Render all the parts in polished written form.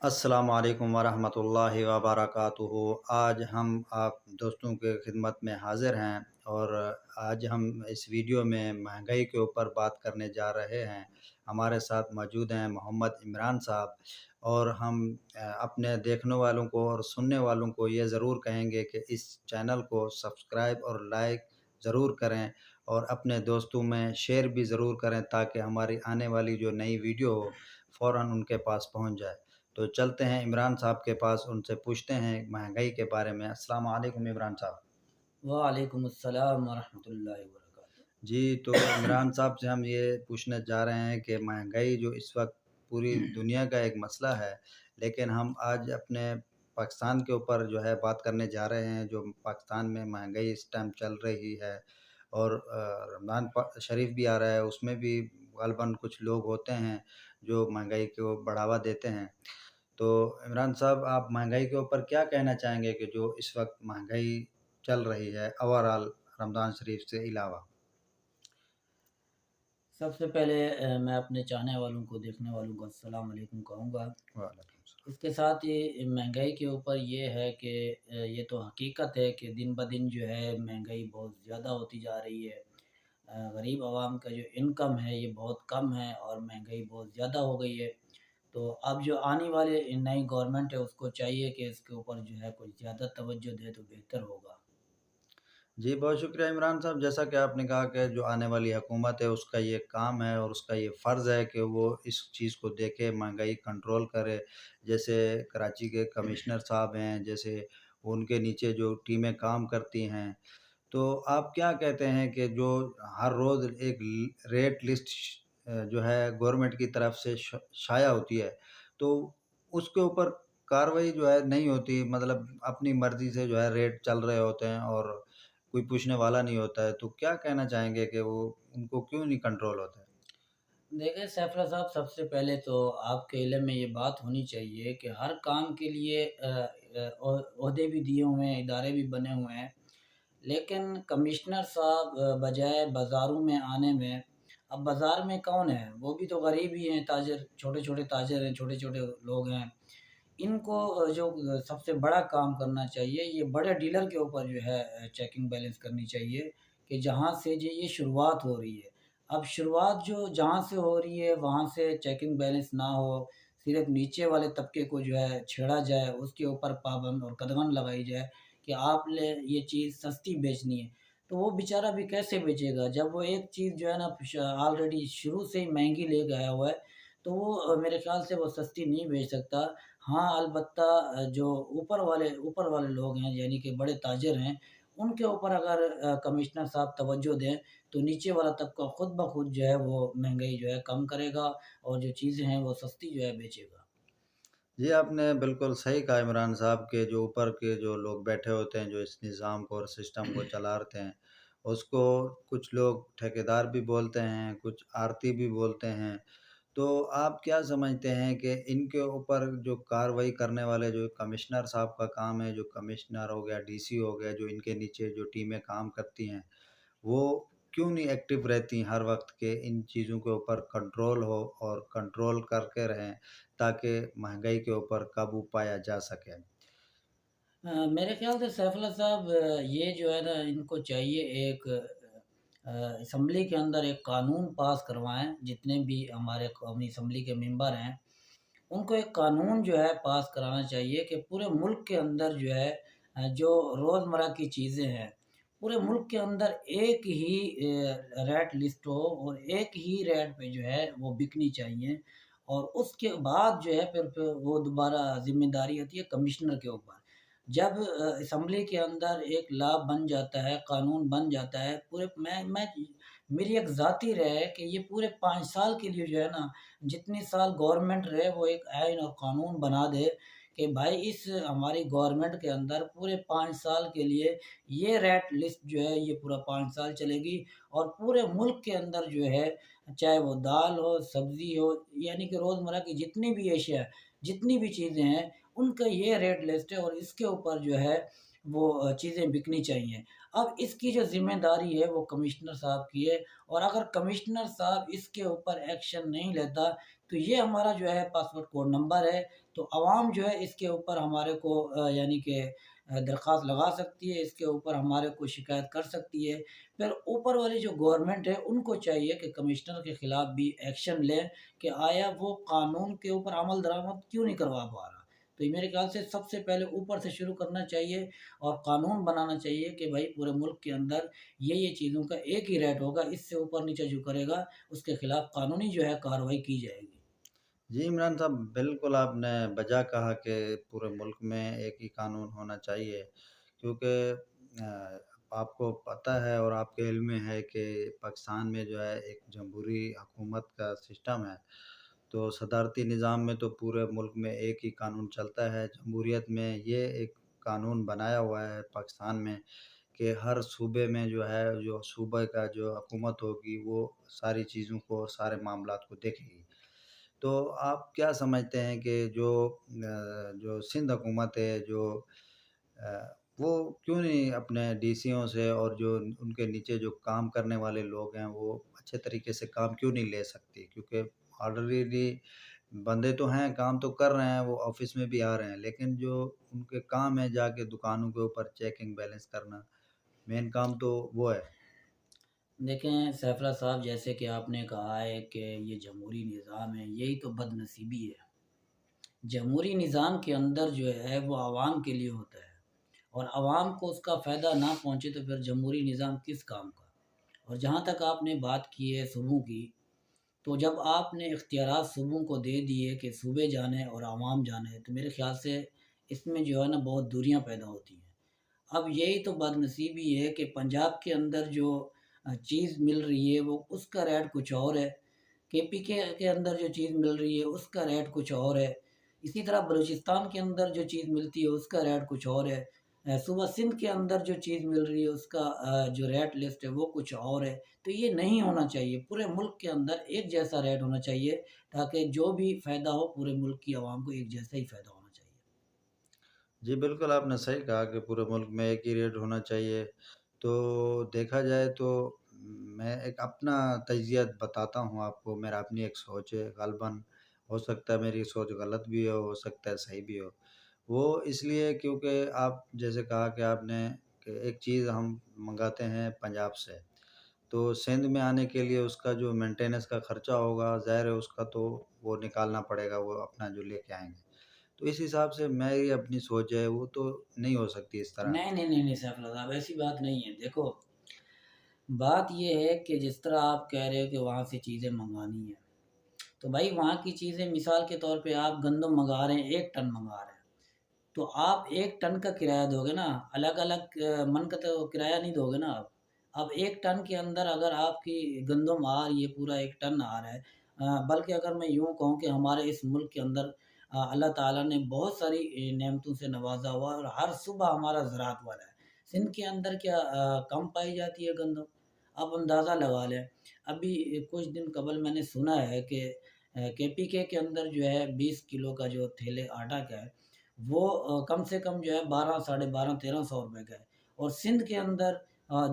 السلام علیکم ورحمۃ اللہ وبرکاتہ۔ آج ہم آپ دوستوں کے خدمت میں حاضر ہیں اور آج ہم اس ویڈیو میں مہنگائی کے اوپر بات کرنے جا رہے ہیں۔ ہمارے ساتھ موجود ہیں محمد عمران صاحب، اور ہم اپنے دیکھنے والوں کو اور سننے والوں کو یہ ضرور کہیں گے کہ اس چینل کو سبسکرائب اور لائک ضرور کریں، اور اپنے دوستوں میں شیئر بھی ضرور کریں تاکہ ہماری آنے والی جو نئی ویڈیو ہو فوراً ان کے پاس پہنچ جائے۔ تو چلتے ہیں عمران صاحب کے پاس، ان سے پوچھتے ہیں مہنگائی کے بارے میں۔ السلام علیکم عمران صاحب۔ وعلیکم السلام ورحمۃ اللہ وبرکاتہ۔ جی، تو عمران صاحب سے ہم یہ پوچھنے جا رہے ہیں کہ مہنگائی جو اس وقت پوری دنیا کا ایک مسئلہ ہے، لیکن ہم آج اپنے پاکستان کے اوپر جو ہے بات کرنے جا رہے ہیں، جو پاکستان میں مہنگائی اس ٹائم چل رہی ہے، اور رمضان شریف بھی آ رہا ہے، اس میں بھی غالباً کچھ لوگ ہوتے ہیں جو مہنگائی کو بڑھاوا دیتے ہیں۔ تو عمران صاحب، آپ مہنگائی کے اوپر کیا کہنا چاہیں گے کہ جو اس وقت مہنگائی چل رہی ہے اوورآل رمضان شریف سے علاوہ؟ سب سے پہلے میں اپنے چاہنے والوں کو، دیکھنے والوں کو السلام علیکم کہوں گا۔ وعلیکم السلام۔ اس کے ساتھ ہی مہنگائی کے اوپر یہ ہے کہ یہ تو حقیقت ہے کہ دن بدن جو ہے مہنگائی بہت زیادہ ہوتی جا رہی ہے۔ غریب عوام کا جو انکم ہے یہ بہت کم ہے اور مہنگائی بہت زیادہ ہو گئی ہے۔ تو اب جو آنے والے نئی گورنمنٹ ہے اس کو چاہیے کہ اس کے اوپر جو ہے کچھ زیادہ توجہ دے تو بہتر ہوگا۔ جی، بہت شکریہ عمران صاحب۔ جیسا کہ آپ نے کہا کہ جو آنے والی حکومت ہے اس کا یہ کام ہے اور اس کا یہ فرض ہے کہ وہ اس چیز کو دیکھے، مہنگائی کنٹرول کرے۔ جیسے کراچی کے کمشنر صاحب ہیں، جیسے ان کے نیچے جو ٹیمیں کام کرتی ہیں، تو آپ کیا کہتے ہیں کہ جو ہر روز ایک ریٹ لسٹ جو ہے گورنمنٹ کی طرف سے شائع ہوتی ہے، تو اس کے اوپر کارروائی جو ہے نہیں ہوتی، مطلب اپنی مرضی سے جو ہے ریٹ چل رہے ہوتے ہیں اور کوئی پوچھنے والا نہیں ہوتا ہے، تو کیا کہنا چاہیں گے کہ وہ ان کو کیوں نہیں کنٹرول ہوتا ہے؟ دیکھیں سیفرا صاحب، سب سے پہلے تو آپ کے علم میں یہ بات ہونی چاہیے کہ ہر کام کے لیے عہدے بھی دیے ہوئے ہیں، ادارے بھی بنے ہوئے ہیں، لیکن کمشنر صاحب بجائے بازاروں میں آنے میں، اب بازار میں کون ہے؟ وہ بھی تو غریب ہی ہیں، تاجر، چھوٹے چھوٹے تاجر ہیں، چھوٹے چھوٹے لوگ ہیں۔ ان کو جو سب سے بڑا کام کرنا چاہیے، یہ بڑے ڈیلر کے اوپر جو ہے چیکنگ بیلنس کرنی چاہیے کہ جہاں سے جو یہ شروعات ہو رہی ہے۔ اب شروعات جو جہاں سے ہو رہی ہے وہاں سے چیکنگ بیلنس نہ ہو، صرف نیچے والے طبقے کو جو ہے چھیڑا جائے، اس کے اوپر پابند اور قدغن لگائی جائے کہ آپ نے یہ چیز سستی بیچنی ہے، تو وہ بیچارہ بھی کیسے بیچے گا جب وہ ایک چیز جو ہے نا آلریڈی شروع سے ہی مہنگی لے گیا ہوا ہے؟ تو وہ میرے خیال سے وہ سستی نہیں بیچ سکتا۔ ہاں البتہ جو اوپر والے لوگ ہیں، یعنی کہ بڑے تاجر ہیں، ان کے اوپر اگر کمشنر صاحب توجہ دیں تو نیچے والا طبقہ خود بخود جو ہے وہ مہنگائی جو ہے کم کرے گا اور جو چیزیں ہیں وہ سستی جو ہے بیچے گا۔ جی، آپ نے بالکل صحیح کہا عمران صاحب، کے جو اوپر کے جو لوگ بیٹھے ہوتے ہیں جو اس نظام کو اور سسٹم کو چلا رہتے ہیں، اس کو کچھ لوگ ٹھیکیدار بھی بولتے ہیں، کچھ آڑتی بھی بولتے ہیں۔ تو آپ کیا سمجھتے ہیں کہ ان کے اوپر جو کارروائی کرنے والے جو کمشنر صاحب کا کام ہے، جو کمشنر ہو گیا، ڈی سی ہو گیا، جو ان کے نیچے جو ٹیمیں کام کرتی ہیں، وہ کیوں نہیں ایکٹیو رہتی ہر وقت کہ ان چیزوں کے اوپر کنٹرول ہو اور کنٹرول کر کے رہیں تاکہ مہنگائی کے اوپر قابو پایا جا سکے؟ میرے خیال سے سیف اللہ صاحب، یہ جو ہے نا ان کو چاہیے ایک اسمبلی کے اندر ایک قانون پاس کروائیں، جتنے بھی ہمارے قومی اسمبلی کے ممبر ہیں ان کو ایک قانون جو ہے پاس کرانا چاہیے کہ پورے ملک کے اندر جو ہے جو روزمرہ کی چیزیں ہیں پورے ملک کے اندر ایک ہی ریٹ لسٹ ہو اور ایک ہی ریٹ پہ جو ہے وہ بکنی چاہیے، اور اس کے بعد جو ہے پھر وہ دوبارہ ذمہ داری آتی ہے کمشنر کے اوپر۔ جب اسمبلی کے اندر ایک لا بن جاتا ہے، قانون بن جاتا ہے، پورے میں میری ایک ذاتی رائے ہے کہ یہ پورے 5 سال کے لیے جو ہے نا، جتنی سال گورنمنٹ رہے وہ ایک آئین اور قانون بنا دے کہ بھائی اس ہماری گورنمنٹ کے اندر پورے 5 سال کے لیے یہ ریٹ لسٹ جو ہے یہ پورا 5 سال چلے گی، اور پورے ملک کے اندر جو ہے چاہے وہ دال ہو، سبزی ہو، یعنی کہ روزمرہ کی جتنی بھی اشیاء، جتنی بھی چیزیں ہیں، ان کا یہ ریٹ لسٹ ہے اور اس کے اوپر جو ہے وہ چیزیں بکنی چاہیے۔ اب اس کی جو ذمہ داری ہے وہ کمشنر صاحب کی ہے، اور اگر کمشنر صاحب اس کے اوپر ایکشن نہیں لیتا تو یہ ہمارا جو ہے پاسپورٹ کوڈ نمبر ہے، تو عوام جو ہے اس کے اوپر ہمارے کو یعنی کہ درخواست لگا سکتی ہے، اس کے اوپر ہمارے کو شکایت کر سکتی ہے۔ پھر اوپر والی جو گورنمنٹ ہے ان کو چاہیے کہ کمشنر کے خلاف بھی ایکشن لیں کہ آیا وہ قانون کے اوپر عمل درآمد کیوں نہیں کروا پا رہا۔ تو یہ میرے خیال سے سب سے پہلے اوپر سے شروع کرنا چاہیے اور قانون بنانا چاہیے کہ بھائی پورے ملک کے اندر یہ چیزوں کا ایک ہی ریٹ ہوگا، اس سے اوپر نیچے جو کرے گا اس کے خلاف قانونی جو ہے کارروائی کی جائے گی۔ جی عمران صاحب، بالکل آپ نے بجا کہا کہ پورے ملک میں ایک ہی قانون ہونا چاہیے، کیونکہ آپ کو پتہ ہے اور آپ کے علم میں ہے کہ پاکستان میں جو ہے ایک جمہوری حکومت کا سسٹم ہے، تو صدارتی نظام میں تو پورے ملک میں ایک ہی قانون چلتا ہے۔ جمہوریت میں یہ ایک قانون بنایا ہوا ہے پاکستان میں کہ ہر صوبے میں جو ہے جو صوبے کا جو حکومت ہوگی وہ ساری چیزوں کو، سارے معاملات کو دیکھے گی۔ تو آپ کیا سمجھتے ہیں کہ جو سندھ حکومت ہے آ، وہ کیوں نہیں اپنے ڈی سیوں سے اور جو ان کے نیچے جو کام کرنے والے لوگ ہیں وہ اچھے طریقے سے کام کیوں نہیں لے سکتی؟ کیونکہ آلریڈی بندے تو ہیں، کام تو کر رہے ہیں، وہ آفس میں بھی آ رہے ہیں، لیکن جو ان کے کام ہے جا کے دکانوں کے اوپر چیکنگ بیلنس کرنا، مین کام تو وہ ہے۔ دیکھیں سیف اللہ صاحب، جیسے کہ آپ نے کہا ہے کہ یہ جمہوری نظام ہے، یہی تو بد نصیبی ہے۔ جمہوری نظام کے اندر جو ہے وہ عوام کے لیے ہوتا ہے، اور عوام کو اس کا فائدہ نہ پہنچے تو پھر جمہوری نظام کس کام کا۔ اور جہاں تک آپ نے بات کی ہے صوبوں کی، تو جب آپ نے اختیارات صوبوں کو دے دیے کہ صوبے جانے اور عوام جانے، تو میرے خیال سے اس میں جو ہے نا بہت دوریاں پیدا ہوتی ہیں۔ اب یہی تو بد نصیبی ہے کہ پنجاب کے اندر جو چیز مل رہی ہے وہ اس کا ریٹ کچھ اور ہے، کے پی کے اندر جو چیز مل رہی ہے اس کا ریٹ کچھ اور ہے، اسی طرح بلوچستان کے اندر جو چیز ملتی ہے اس کا ریٹ کچھ اور ہے، صوبہ سندھ کے اندر جو چیز مل رہی ہے اس کا جو ریٹ لسٹ ہے وہ کچھ اور ہے۔ تو یہ نہیں ہونا چاہیے، پورے ملک کے اندر ایک جیسا ریٹ ہونا چاہیے تاکہ جو بھی فائدہ ہو پورے ملک کی عوام کو ایک جیسا ہی فائدہ ہونا چاہیے۔ جی بالکل، آپ نے صحیح کہا کہ پورے ملک میں ایک ہی ریٹ ہونا چاہیے۔ تو دیکھا جائے تو میں ایک اپنا تجزیہ بتاتا ہوں آپ کو، میرا اپنی ایک سوچ ہے، غالباً ہو سکتا ہے میری سوچ غلط بھی ہو سکتا ہے صحیح بھی ہو۔ وہ اس لیے کیونکہ آپ جیسے کہا کہ آپ نے کہ ایک چیز ہم منگاتے ہیں پنجاب سے، تو سندھ میں آنے کے لیے اس کا جو مینٹیننس کا خرچہ ہوگا، ظاہر ہے اس کا تو وہ نکالنا پڑے گا، وہ اپنا جو لے کے آئیں گے۔ تو اس حساب سے میری اپنی سوچ ہے، وہ تو نہیں ہو سکتی اس طرح۔ نہیں نہیں نہیں نہیں سیف اللہ صاحب، ایسی بات نہیں ہے۔ دیکھو بات یہ ہے کہ جس طرح آپ کہہ رہے ہو کہ وہاں سے چیزیں منگوانی ہیں، تو بھائی وہاں کی چیزیں مثال کے طور پہ آپ گندم منگا رہے ہیں، 1 ٹن منگا رہے ہیں، تو آپ 1 ٹن کا کرایہ دو گے نا، الگ الگ من کا تو کرایہ نہیں دو گے نا آپ۔ اب 1 ٹن کے اندر اگر آپ کی گندم آ رہی ہے، پورا 1 ٹن آ رہا ہے، بلکہ اگر میں یوں کہوں کہ ہمارے اس ملک کے اندر اللہ تعالیٰ نے بہت ساری نعمتوں سے نوازا ہوا ہے اور ہر صبح ہمارا زراعت والا ہے۔ سندھ کے اندر کیا کم پائی جاتی ہے گندم؟ آپ اندازہ لگا لیں۔ ابھی کچھ دن قبل میں نے سنا ہے کہ کے پی کے اندر جو ہے 20 کلو کا جو تھیلے آٹا کا ہے وہ کم سے کم جو ہے 12، 12، 1300 روپے کا ہے، اور سندھ کے اندر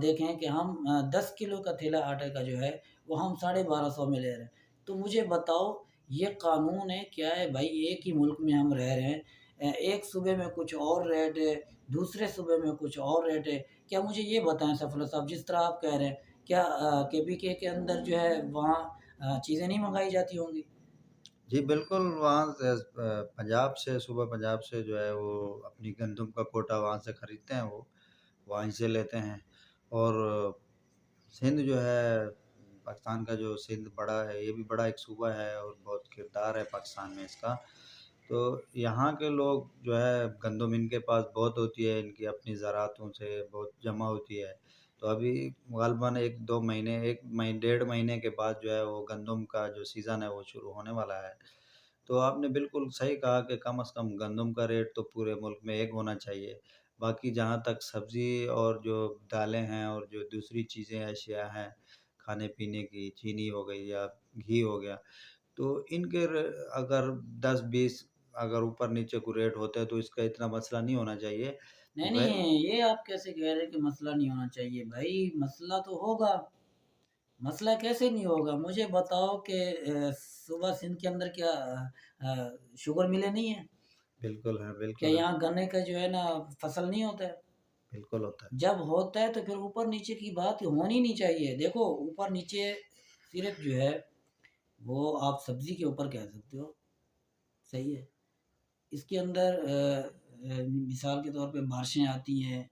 دیکھیں کہ ہم 10 کلو کا تھیلا آٹے کا جو ہے وہ ہم 1250 میں لے رہے ہیں۔ تو مجھے بتاؤ یہ قانون ہے کیا ہے بھائی؟ ایک ہی ملک میں ہم رہ رہے ہیں، ایک صوبے میں کچھ اور ریٹ ہے، دوسرے صوبے میں کچھ اور ریٹ ہے۔ کیا مجھے یہ بتائیں سفر صاحب، جس طرح آپ کہہ رہے ہیں، کیا کے پی کے اندر جو ہے وہاں چیزیں نہیں منگائی جاتی ہوں گی؟ جی بالکل، وہاں سے پنجاب سے، صوبہ پنجاب سے جو ہے وہ اپنی گندم کا کوٹا وہاں سے خریدتے ہیں، وہ وہیں سے لیتے ہیں۔ اور سندھ جو ہے، پاکستان کا جو سندھ بڑا ہے، یہ بھی بڑا ایک صوبہ ہے اور بہت کردار ہے پاکستان میں اس کا۔ تو یہاں کے لوگ جو ہے گندم ان کے پاس بہت ہوتی ہے، ان کی اپنی زراعتوں سے بہت جمع ہوتی ہے۔ تو ابھی غالباً 1، 2 مہینے، 1 مہینے 1.5 مہینے کے بعد جو ہے وہ گندم کا جو سیزن ہے وہ شروع ہونے والا ہے۔ تو آپ نے بالکل صحیح کہا کہ کم از کم گندم کا ریٹ تو پورے ملک میں ایک ہونا چاہیے۔ باقی جہاں تک سبزی اور جو دالیں ہیں اور جو دوسری چیزیں اشیاء ہیں کھانے پینے کی، چینی ہو گئی یا گھی ہو گیا، تو ان کے اگر 10، 20 اگر اوپر نیچے کو ریٹ ہوتا ہے تو اس کا اتنا مسئلہ نہیں ہونا چاہیے۔ نہیں نہیں، یہ آپ کیسے کہہ رہے ہیں کہ مسئلہ نہیں ہونا چاہیے؟ بھائی مسئلہ تو ہوگا۔ مسئلہ کیسے نہیں ہوگا؟ مجھے بتاؤ کہ صوبہ سندھ کے اندر کیا شوگر ملیں نہیں ہیں؟ بالکل ہے، کیا بالکل ہے، یہاں گنے کا جو ہے نا فصل نہیں ہوتا ہے؟ بالکل ہوتا ہے۔ جب ہوتا ہے تو پھر اوپر نیچے کی بات ہونی نہیں چاہیے۔ دیکھو اوپر نیچے صرف جو ہے وہ آپ سبزی کے اوپر کہہ سکتے ہو، صحیح ہے۔ اس کے اندر مثال کے طور پہ بارشیں آتی ہیں،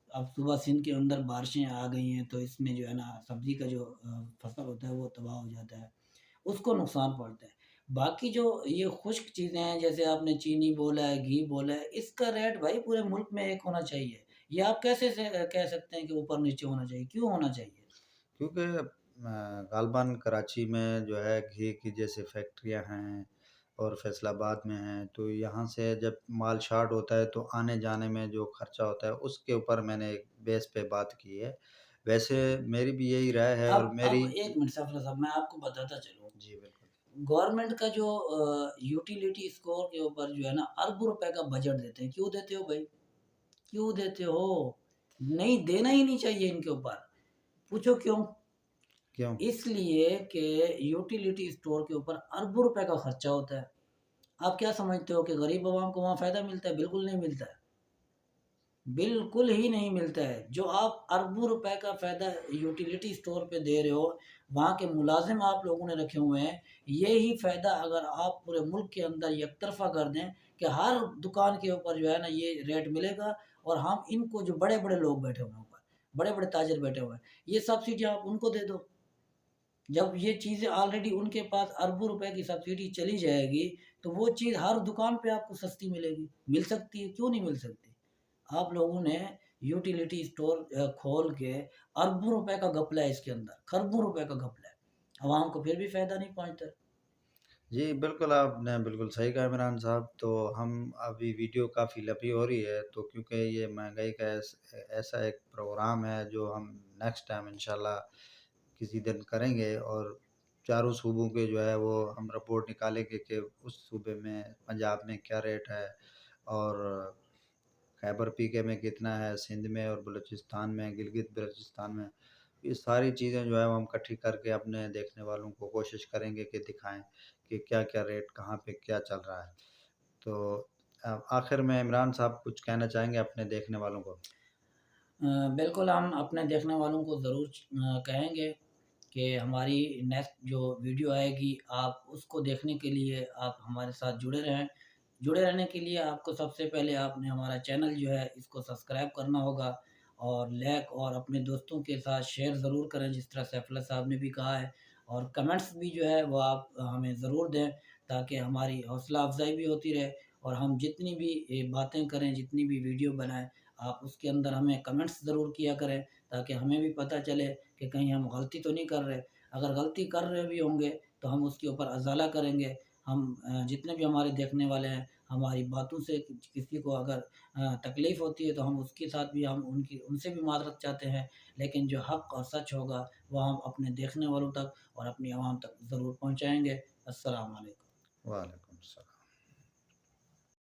اب صبح سندھ کے اندر بارشیں آ گئی ہیں تو اس میں جو ہے نا سبزی کا جو فصل ہوتا ہے وہ تباہ ہو جاتا ہے، اس کو نقصان پڑتا ہے۔ باقی جو یہ خشک چیزیں ہیں جیسے آپ نے چینی بولا ہے، گھی بولا ہے، اس کا ریٹ بھائی پورے ملک میں ایک ہونا چاہیے۔ یہ آپ کیسے کہہ سکتے ہیں کہ اوپر نیچے ہونا چاہیے؟ کیوں ہونا چاہیے؟ کیونکہ غالباً کراچی میں جو ہے گھی کی جیسے فیکٹریاں ہیں اور فیصل آباد میں ہیں، تو یہاں سے جب مال شارٹ ہوتا ہے تو آنے جانے میں جو خرچہ ہوتا ہے اس کے اوپر میں نے ایک بیس پہ بات کی ہے۔ ویسے میری بھی یہی رائے ہے اب اور اب میری ایک منٹ سفر صاحب میں آپ کو بتاتا چلوں، جی بالکل گورنمنٹ کا جو یوٹیلیٹی اسٹور کے اوپر جو ہے نا اربوں روپے کا بجٹ دیتے ہیں، کیوں دیتے ہو بھائی؟ کیوں دیتے ہو؟ نہیں دینا ہی نہیں چاہیے ان کے اوپر۔ پوچھو کیوں؟ کیوں اس لیے کہ یوٹیلیٹی اسٹور کے اوپر اربوں روپے کا خرچہ ہوتا ہے۔ آپ کیا سمجھتے ہو کہ غریب عوام کو وہاں فائدہ ملتا ہے؟ بالکل نہیں ملتا ہے، بالکل ہی نہیں ملتا ہے۔ جو آپ اربوں روپے کا فائدہ یوٹیلیٹی اسٹور پہ دے رہے ہو، وہاں کے ملازم آپ لوگوں نے رکھے ہوئے ہیں، یہی فائدہ اگر آپ پورے ملک کے اندر یک طرفہ کر دیں کہ ہر دکان کے اوپر جو ہے نا یہ ریٹ ملے گا، اور ہم ان کو جو بڑے بڑے لوگ بیٹھے ہوئے ہیں اوپر، بڑے بڑے تاجر بیٹھے ہوئے ہیں، یہ سبسڈی آپ ان کو دے دو۔ جب یہ چیزیں آلریڈی ان کے پاس اربوں روپے کی سبسڈی چلی جائے گی تو وہ چیز ہر دکان پہ آپ کو سستی ملے گی، مل سکتی ہے، کیوں نہیں مل سکتی؟ آپ لوگوں نے یوٹیلیٹی اسٹور کھول کے اربوں روپے کا گھپلا ہے اس کے اندر، خربوں روپے کا گھپلا ہے، عوام کو پھر بھی فائدہ نہیں پہنچتا۔ جی بالکل، آپ نے بالکل صحیح کہا عمران صاحب۔ تو ہم ابھی ویڈیو کافی لمبی ہو رہی ہے تو کیونکہ یہ مہنگائی کا ایسا ایک پروگرام ہے جو ہم نیکسٹ ٹائم انشاءاللہ کسی دن کریں گے، اور چاروں صوبوں کے جو ہے وہ ہم رپورٹ نکالیں گے کہ اس صوبے میں پنجاب میں کیا ریٹ ہے، اور خیبر پی کے میں کتنا ہے، سندھ میں اور بلوچستان میں، گلگت بلوچستان میں۔ یہ ساری چیزیں جو ہے وہ ہم اکٹھی کر کے اپنے دیکھنے والوں کو کوشش کریں گے کہ دکھائیں کہ کیا کیا ریٹ کہاں پہ کیا چل رہا ہے۔ تو آخر میں عمران صاحب کچھ کہنا چاہیں گے اپنے دیکھنے والوں کو؟ بالکل ہم اپنے دیکھنے والوں کو ضرور کہیں گے کہ ہماری نیکسٹ جو ویڈیو آئے گی آپ اس کو دیکھنے کے لیے آپ ہمارے ساتھ جڑے رہیں۔ جڑے رہنے کے لیے آپ کو سب سے پہلے آپ نے ہمارا چینل جو ہے اس کو سبسکرائب کرنا ہوگا، اور لائک اور اپنے دوستوں کے ساتھ شیئر ضرور کریں جس طرح سیف اللہ صاحب نے بھی کہا ہے، اور کمنٹس بھی جو ہے وہ آپ ہمیں ضرور دیں تاکہ ہماری حوصلہ افزائی بھی ہوتی رہے، اور ہم جتنی بھی باتیں کریں، جتنی بھی ویڈیو بنائیں، آپ اس کے اندر ہمیں کمنٹس ضرور کیا کریں تاکہ ہمیں بھی پتہ چلے کہ کہیں ہم غلطی تو نہیں کر رہے۔ اگر غلطی کر رہے بھی ہوں گے تو ہم اس کے اوپر ازالہ کریں گے۔ ہم جتنے بھی ہمارے دیکھنے والے ہیں، ہماری باتوں سے کسی کو اگر تکلیف ہوتی ہے تو ہم اس کے ساتھ بھی ان سے بھی معذرت چاہتے ہیں، لیکن جو حق اور سچ ہوگا وہ ہم اپنے دیکھنے والوں تک اور اپنی عوام تک ضرور پہنچائیں گے۔ السلام علیکم۔ وعلیکم السلام۔